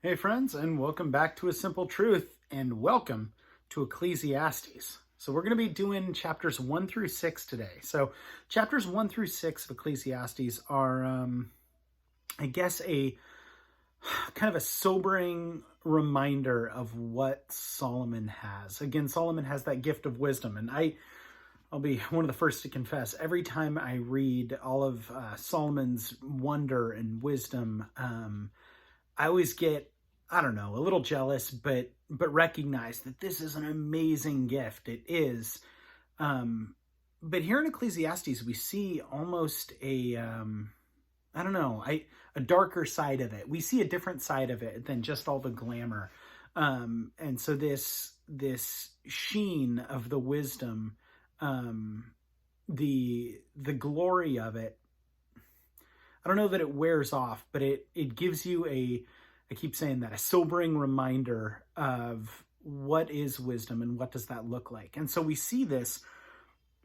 Hey friends, and welcome back to A Simple Truth, and welcome to Ecclesiastes. So we're going to be doing chapters 1 through 6 today. So chapters 1 through 6 of Ecclesiastes are, a kind of a sobering reminder of what Solomon has. Again, Solomon has that gift of wisdom, and I'll be one of the first to confess, every time I read all of Solomon's wonder and wisdom, I always get, I don't know, a little jealous, but recognize that this is an amazing gift. It is. But here in Ecclesiastes, we see almost I don't know, a darker side of it. We see a different side of it than just all the glamour. And so this sheen of the wisdom, the glory of it, I don't know that it wears off, but it gives you I keep saying that, a sobering reminder of what is wisdom and what does that look like. And so we see this,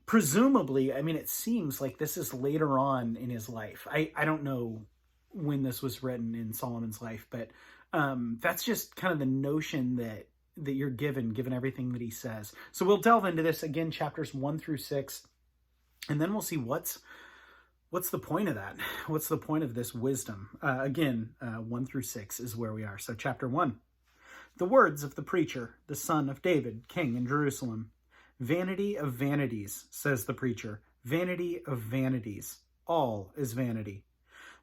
presumably, I mean, it seems like this is later on in his life. I don't know when this was written in Solomon's life, but that's just kind of the notion that you're given everything that he says. So we'll delve into this again, chapters 1 through 6, and then we'll see what's the point of that? What's the point of this wisdom? 1 through 6 is where we are. So chapter 1. The words of the preacher, the son of David, king in Jerusalem. Vanity of vanities, says the preacher. Vanity of vanities. All is vanity.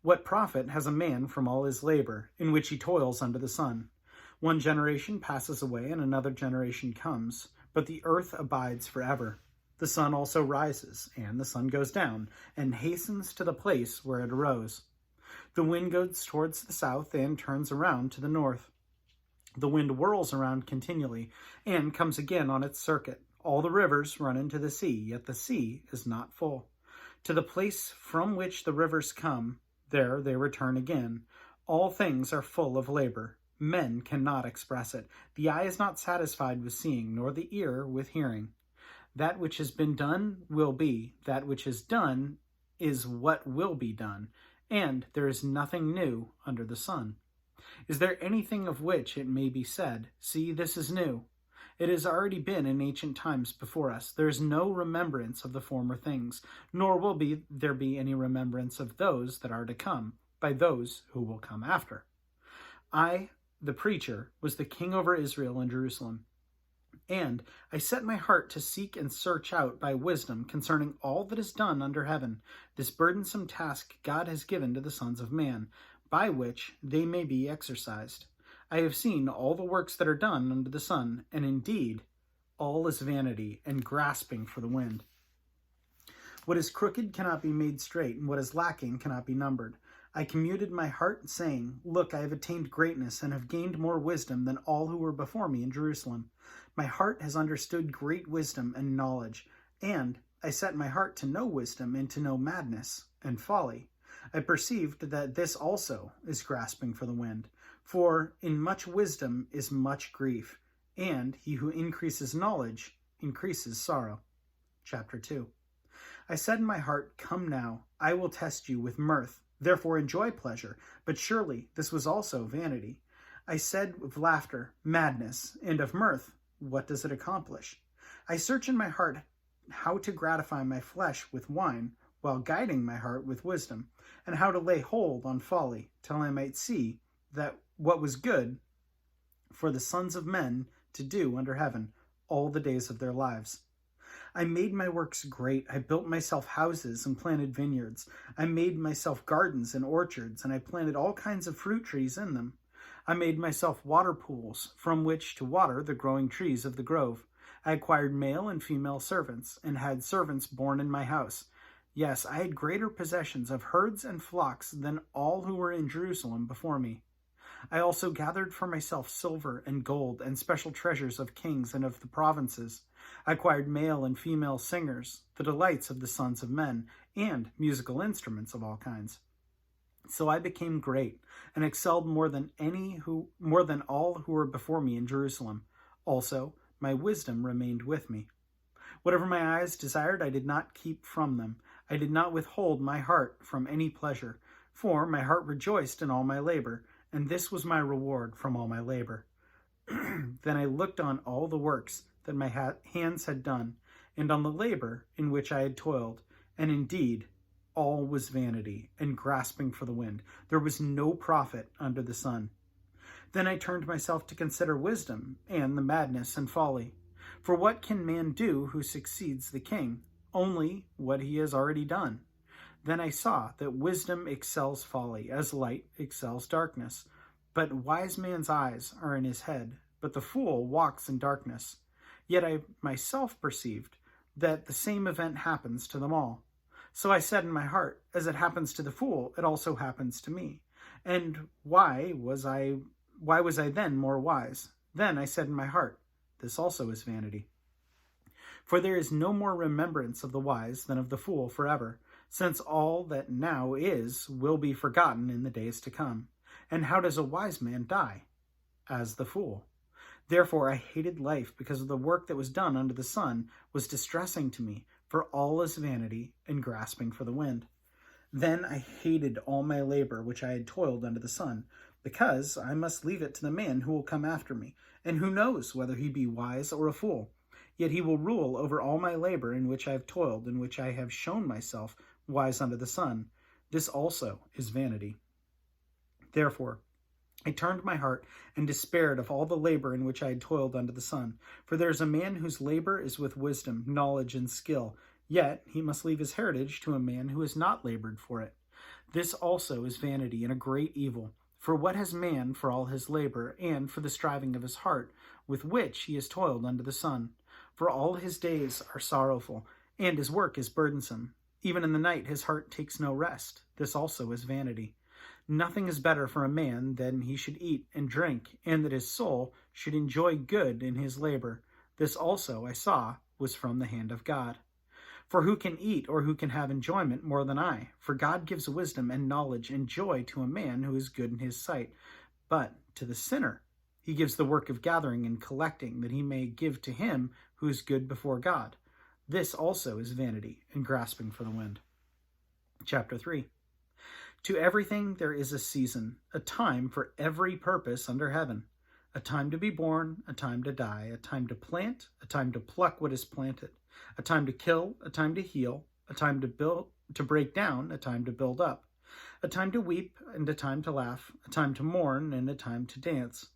What profit has a man from all his labor, in which he toils under the sun? One generation passes away, and another generation comes, but the earth abides forever. The sun also rises, and the sun goes down, and hastens to the place where it arose. The wind goes towards the south and turns around to the north. The wind whirls around continually, and comes again on its circuit. All the rivers run into the sea, yet the sea is not full. To the place from which the rivers come, there they return again. All things are full of labor. Men cannot express it. The eye is not satisfied with seeing, nor the ear with hearing. That which has been done will be. That which is done is what will be done. And there is nothing new under the sun. Is there anything of which it may be said, see, this is new? It has already been in ancient times before us. There is no remembrance of the former things, nor will there be any remembrance of those that are to come, by those who will come after. I, the preacher, was the king over Israel in Jerusalem. And I set my heart to seek and search out by wisdom concerning all that is done under heaven, this burdensome task God has given to the sons of man, by which they may be exercised. I have seen all the works that are done under the sun, and indeed all is vanity and grasping for the wind. What is crooked cannot be made straight, and what is lacking cannot be numbered. I commuted my heart, saying, look, I have attained greatness, and have gained more wisdom than all who were before me in Jerusalem. My heart has understood great wisdom and knowledge, and I set my heart to know wisdom and to know madness and folly. I perceived that this also is grasping for the wind. For in much wisdom is much grief, and he who increases knowledge increases sorrow. Chapter 2. I said in my heart, come now, I will test you with mirth. Therefore enjoy pleasure, but surely this was also vanity. I said of laughter, madness, and of mirth, what does it accomplish? I search in my heart how to gratify my flesh with wine, while guiding my heart with wisdom, and how to lay hold on folly, till I might see that what was good for the sons of men to do under heaven all the days of their lives. I made my works great. I built myself houses and planted vineyards. I made myself gardens and orchards, and I planted all kinds of fruit trees in them. I made myself water pools from which to water the growing trees of the grove. I acquired male and female servants, and had servants born in my house. Yes, I had greater possessions of herds and flocks than all who were in Jerusalem before me. I also gathered for myself silver and gold and special treasures of kings and of the provinces. I acquired male and female singers, the delights of the sons of men, and musical instruments of all kinds. So I became great, and excelled more than all who were before me in Jerusalem. Also, my wisdom remained with me. Whatever my eyes desired, I did not keep from them. I did not withhold my heart from any pleasure, for my heart rejoiced in all my labor, and this was my reward from all my labor. Then I looked on all the works that my hands had done, and on the labor in which I had toiled, and indeed all was vanity and grasping for the wind. There was no profit under the sun. Then I turned myself to consider wisdom and the madness and folly. For what can man do who succeeds the king? Only what he has already done. Then I saw that wisdom excels folly, as light excels darkness. But wise man's eyes are in his head, but the fool walks in darkness. Yet I myself perceived that the same event happens to them all. So I said in my heart, as it happens to the fool, it also happens to me. And why was I then more wise? Then I said in my heart, this also is vanity. For there is no more remembrance of the wise than of the fool forever, since all that now is will be forgotten in the days to come. And how does a wise man die? As the fool. Therefore I hated life, because of the work that was done under the sun was distressing to me, for all is vanity and grasping for the wind. Then I hated all my labor which I had toiled under the sun, because I must leave it to the man who will come after me, and who knows whether he be wise or a fool. Yet he will rule over all my labor in which I have toiled, in which I have shown myself wise under the sun. This also is vanity. Therefore I turned my heart and despaired of all the labor in which I had toiled under the sun. For there is a man whose labor is with wisdom, knowledge, and skill, yet he must leave his heritage to a man who has not labored for it. This also is vanity and a great evil. For what has man for all his labor, and for the striving of his heart, with which he has toiled under the sun? For all his days are sorrowful, and his work is burdensome. Even in the night his heart takes no rest. This also is vanity. Nothing is better for a man than he should eat and drink, and that his soul should enjoy good in his labor. This also, I saw, was from the hand of God. For who can eat or who can have enjoyment more than I? For God gives wisdom and knowledge and joy to a man who is good in his sight. But to the sinner he gives the work of gathering and collecting, that he may give to him who is good before God. This also is vanity and grasping for the wind. Chapter 3. To everything there is a season, a time for every purpose under heaven, a time to be born, a time to die, a time to plant, a time to pluck what is planted, a time to kill, a time to heal, a time to build, to break down, a time to build up, a time to weep and a time to laugh, a time to mourn and a time to dance,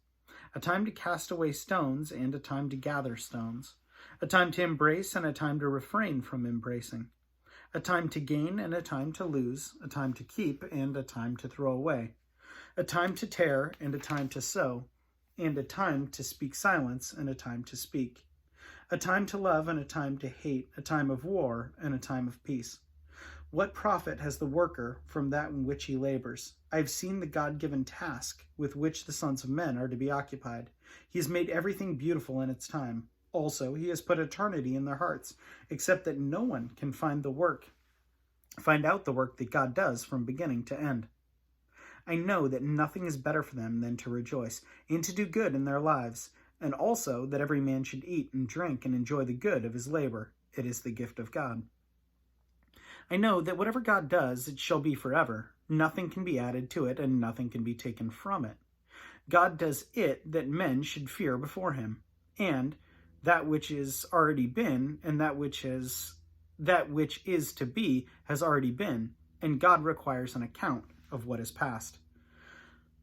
a time to cast away stones and a time to gather stones, a time to embrace and a time to refrain from embracing, a time to gain and a time to lose, a time to keep and a time to throw away, a time to tear and a time to sow, and a time to speak silence and a time to speak, a time to love and a time to hate, a time of war and a time of peace. What profit has the worker from that in which he labors? I have seen the God-given task with which the sons of men are to be occupied. He has made everything beautiful in its time. Also, he has put eternity in their hearts, except that no one can find out the work that God does from beginning to end. I know that nothing is better for them than to rejoice and to do good in their lives, and also that every man should eat and drink and enjoy the good of his labor. It is the gift of God. I know that whatever God does, it shall be forever. Nothing can be added to it, and nothing can be taken from it. God does it that men should fear before him, and that which is already been, and that which is to be has already been, and God requires an account of what is past.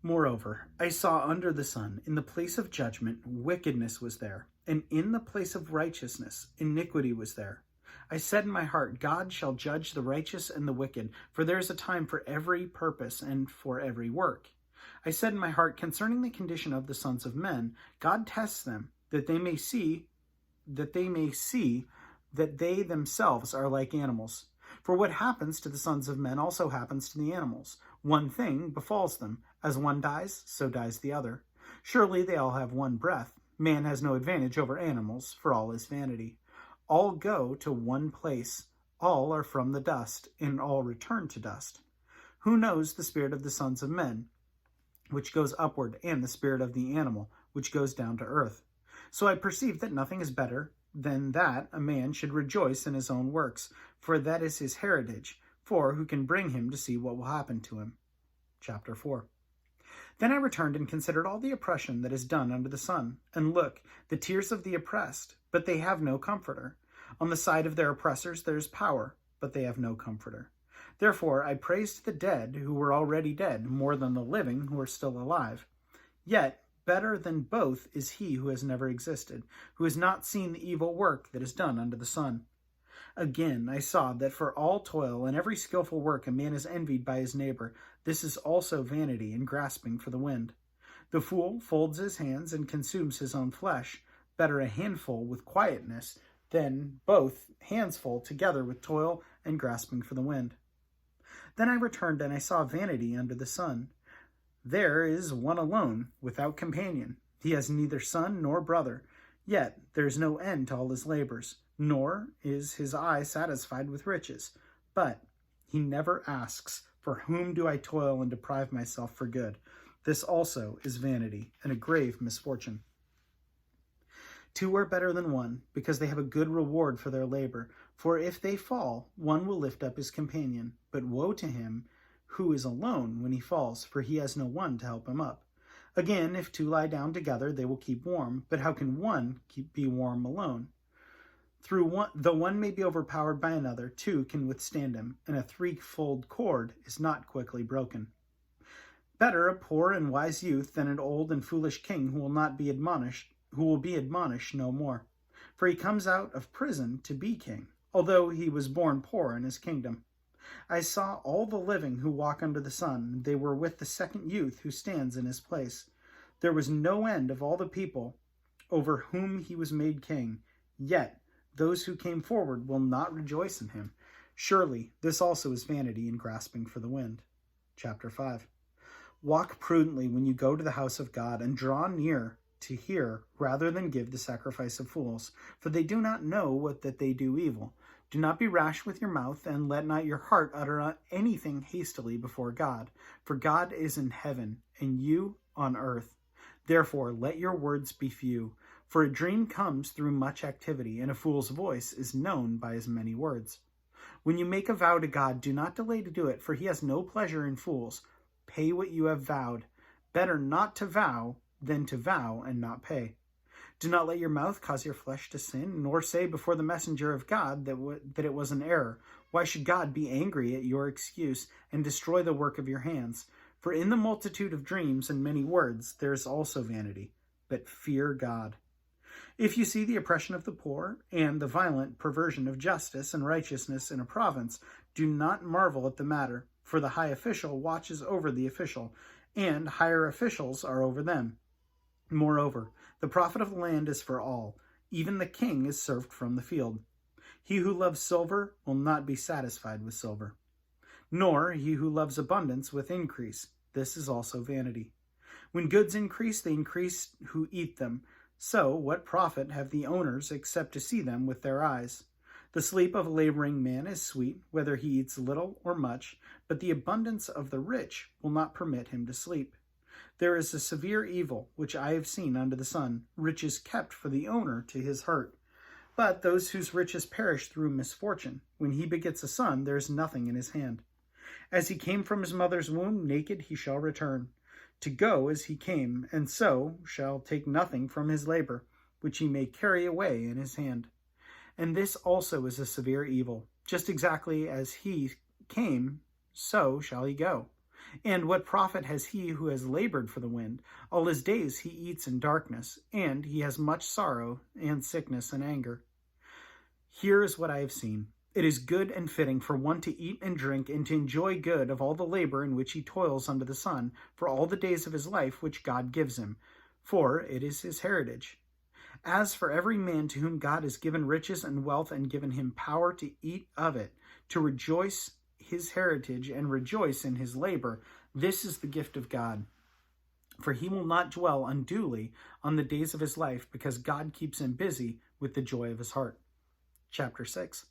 Moreover, I saw under the sun, in the place of judgment, wickedness was there, and in the place of righteousness, iniquity was there. I said in my heart, God shall judge the righteous and the wicked, for there is a time for every purpose and for every work. I said in my heart, concerning the condition of the sons of men, God tests them, that they may see that they themselves are like animals. For what happens to the sons of men also happens to the animals. One thing befalls them. As one dies, so dies the other. Surely they all have one breath. Man has no advantage over animals, for all is vanity. All go to one place. All are from the dust, and all return to dust. Who knows the spirit of the sons of men, which goes upward, and the spirit of the animal, which goes down to earth? So I perceive that nothing is better than that a man should rejoice in his own works, for that is his heritage, for who can bring him to see what will happen to him? Chapter 4. Then I returned and considered all the oppression that is done under the sun. And look, the tears of the oppressed, but they have no comforter. On the side of their oppressors there is power, but they have no comforter. Therefore I praised the dead who were already dead more than the living who are still alive. Yet better than both is he who has never existed, who has not seen the evil work that is done under the sun. Again I saw that for all toil and every skillful work a man is envied by his neighbor. This is also vanity and grasping for the wind. The fool folds his hands and consumes his own flesh. Better a handful with quietness than both handsful together with toil and grasping for the wind. Then I returned and I saw vanity under the sun. There is one alone, without companion. He has neither son nor brother. Yet there is no end to all his labors, nor is his eye satisfied with riches. But he never asks, for whom do I toil and deprive myself for good? This also is vanity and a grave misfortune. Two are better than one, because they have a good reward for their labor. For if they fall, one will lift up his companion. But woe to him who is alone when he falls, for he has no one to help him up. Again, if two lie down together, they will keep warm. But how can one be warm alone? Though one may be overpowered by another, two can withstand him, and a threefold cord is not quickly broken. Better a poor and wise youth than an old and foolish king who will be admonished no more. For he comes out of prison to be king, although he was born poor in his kingdom. I saw all the living who walk under the sun. They were with the second youth who stands in his place. There was no end of all the people over whom he was made king. Yet those who came forward will not rejoice in him. Surely this also is vanity and grasping for the wind. Chapter 5. Walk prudently when you go to the house of God, and draw near to hear rather than give the sacrifice of fools, for they do not know that they do evil. Do not be rash with your mouth, and let not your heart utter anything hastily before God. For God is in heaven, and you on earth. Therefore let your words be few. For a dream comes through much activity, and a fool's voice is known by his many words. When you make a vow to God, do not delay to do it, for he has no pleasure in fools. Pay what you have vowed. Better not to vow than to vow and not pay. Do not let your mouth cause your flesh to sin, nor say before the messenger of God that it was an error. Why should God be angry at your excuse and destroy the work of your hands? For in the multitude of dreams and many words there is also vanity. But fear God. If you see the oppression of the poor and the violent perversion of justice and righteousness in a province, do not marvel at the matter, for the high official watches over the official, and higher officials are over them. Moreover, the profit of the land is for all. Even the king is served from the field. He who loves silver will not be satisfied with silver, nor he who loves abundance with increase. This is also vanity. When goods increase, they increase who eat them. So what profit have the owners except to see them with their eyes? The sleep of a laboring man is sweet, whether he eats little or much, but the abundance of the rich will not permit him to sleep. There is a severe evil, which I have seen under the sun, riches kept for the owner to his hurt. But those whose riches perish through misfortune, when he begets a son, there is nothing in his hand. As he came from his mother's womb, naked he shall return, to go as he came, and so shall take nothing from his labor, which he may carry away in his hand. And this also is a severe evil. Just exactly as he came, so shall he go. And what profit has he who has labored for the wind? All his days he eats in darkness, and he has much sorrow and sickness and anger. Here is what I have seen. It is good and fitting for one to eat and drink and to enjoy good of all the labor in which he toils under the sun, for all the days of his life which God gives him, for it is his heritage. As for every man to whom God has given riches and wealth and given him power to eat of it, to rejoice his heritage and rejoice in his labor, this is the gift of God. For he will not dwell unduly on the days of his life, because God keeps him busy with the joy of his heart. Chapter 6.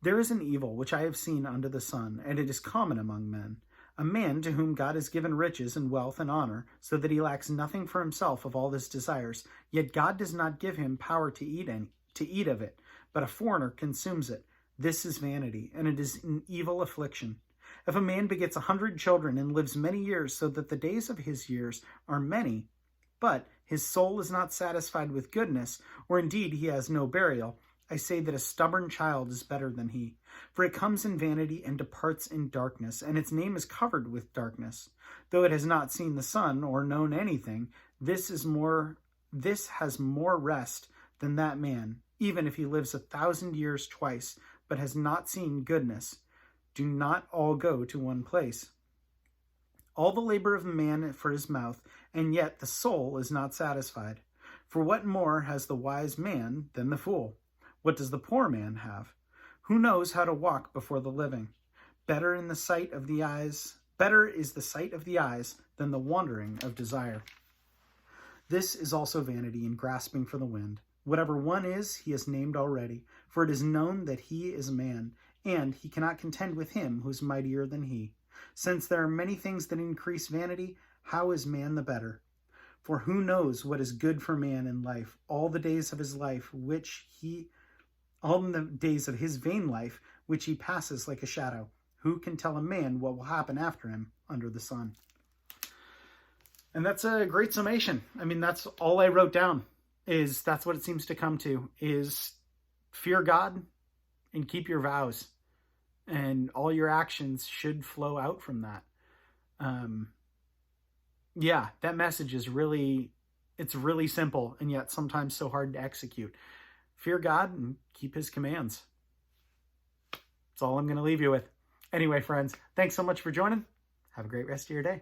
There is an evil which I have seen under the sun, and it is common among men. A man to whom God has given riches and wealth and honor, so that he lacks nothing for himself of all his desires, yet God does not give him power to eat of it, but a foreigner consumes it. This is vanity, and it is an evil affliction. If a man begets 100 children and lives many years, so that the days of his years are many, but his soul is not satisfied with goodness, or indeed he has no burial, I say that a stubborn child is better than he. For it comes in vanity and departs in darkness, and its name is covered with darkness. Though it has not seen the sun or known anything, this has more rest than that man, even if he lives 1,000 years twice, but has not seen goodness. Do not all go to one place? All the labor of man for his mouth, and yet the soul is not satisfied. For what more has the wise man than the fool? What does the poor man have? Who knows how to walk before the living? Better is the sight of the eyes than the wandering of desire. This is also vanity and grasping for the wind. Whatever one is, he is named already, for it is known that he is man, and he cannot contend with him who is mightier than he. Since there are many things that increase vanity, how is man the better? For who knows what is good for man in life, all the days of his vain life, which he passes like a shadow? Who can tell a man what will happen after him under the sun? And that's a great summation. I mean, that's all I wrote down. That's what it seems to come to, is fear God and keep your vows. And all your actions should flow out from that. That message is really simple, and yet sometimes so hard to execute. Fear God and keep his commands. That's all I'm going to leave you with. Anyway, friends, thanks so much for joining. Have a great rest of your day.